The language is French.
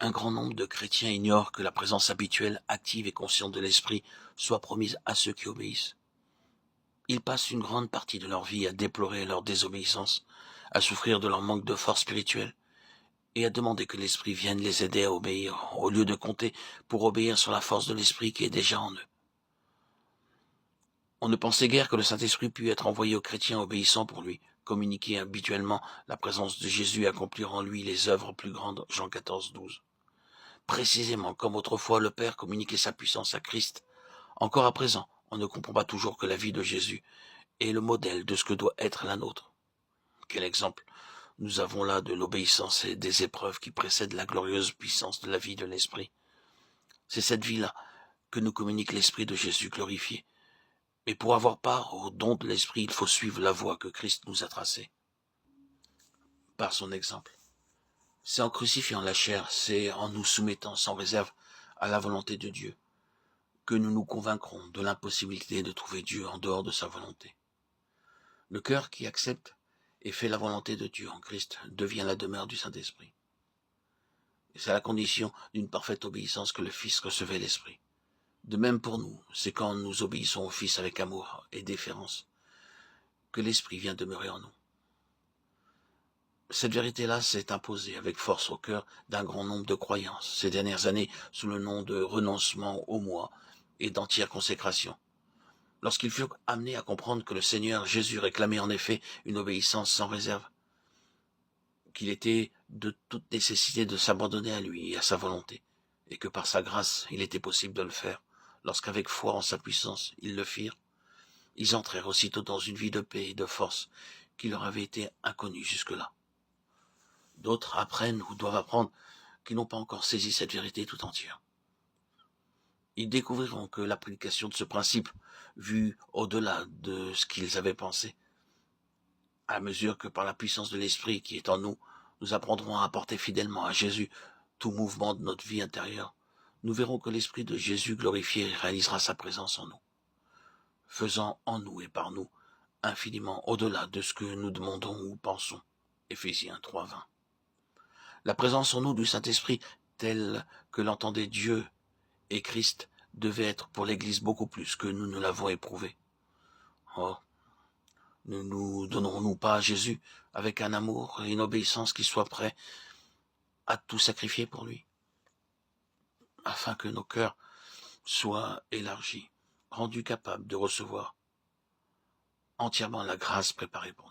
Un grand nombre de chrétiens ignorent que la présence habituelle, active et consciente de l'Esprit soit promise à ceux qui obéissent. Ils passent une grande partie de leur vie à déplorer leur désobéissance, à souffrir de leur manque de force spirituelle et à demander que l'Esprit vienne les aider à obéir, au lieu de compter pour obéir sur la force de l'Esprit qui est déjà en eux. On ne pensait guère que le Saint-Esprit pût être envoyé aux chrétiens obéissants pour lui, communiquer habituellement la présence de Jésus et accomplir en lui les œuvres plus grandes, Jean 14, 12. Précisément comme autrefois le Père communiquait sa puissance à Christ, encore à présent, on ne comprend pas toujours que la vie de Jésus est le modèle de ce que doit être la nôtre. Quel exemple nous avons là de l'obéissance et des épreuves qui précèdent la glorieuse puissance de la vie de l'Esprit. C'est cette vie-là que nous communique l'Esprit de Jésus glorifié. Mais pour avoir part au don de l'Esprit, il faut suivre la voie que Christ nous a tracée. Par son exemple. C'est en crucifiant la chair, c'est en nous soumettant sans réserve à la volonté de Dieu, que nous nous convaincrons de l'impossibilité de trouver Dieu en dehors de sa volonté. Le cœur qui accepte et fait la volonté de Dieu en Christ devient la demeure du Saint-Esprit. C'est à la condition d'une parfaite obéissance que le Fils recevait l'Esprit. De même pour nous, c'est quand nous obéissons au Fils avec amour et déférence que l'Esprit vient demeurer en nous. Cette vérité-là s'est imposée avec force au cœur d'un grand nombre de croyants ces dernières années sous le nom de renoncement au moi et d'entière consécration. Lorsqu'ils furent amenés à comprendre que le Seigneur Jésus réclamait en effet une obéissance sans réserve, qu'il était de toute nécessité de s'abandonner à lui et à sa volonté, et que par sa grâce il était possible de le faire, lorsqu'avec foi en sa puissance ils le firent, ils entrèrent aussitôt dans une vie de paix et de force qui leur avait été inconnue jusque-là. D'autres apprennent ou doivent apprendre qui n'ont pas encore saisi cette vérité tout entière. Ils découvriront que l'application de ce principe, vu au-delà de ce qu'ils avaient pensé, à mesure que par la puissance de l'Esprit qui est en nous, nous apprendrons à apporter fidèlement à Jésus tout mouvement de notre vie intérieure, nous verrons que l'Esprit de Jésus glorifié réalisera sa présence en nous, faisant en nous et par nous infiniment au-delà de ce que nous demandons ou pensons. Éphésiens 3:20. La présence en nous du Saint-Esprit, telle que l'entendait Dieu et Christ, devait être pour l'Église beaucoup plus que nous ne l'avons éprouvé. Or, ne nous donnerons-nous pas à Jésus avec un amour et une obéissance qui soient prêts à tout sacrifier pour lui, afin que nos cœurs soient élargis, rendus capables de recevoir entièrement la grâce préparée pour nous.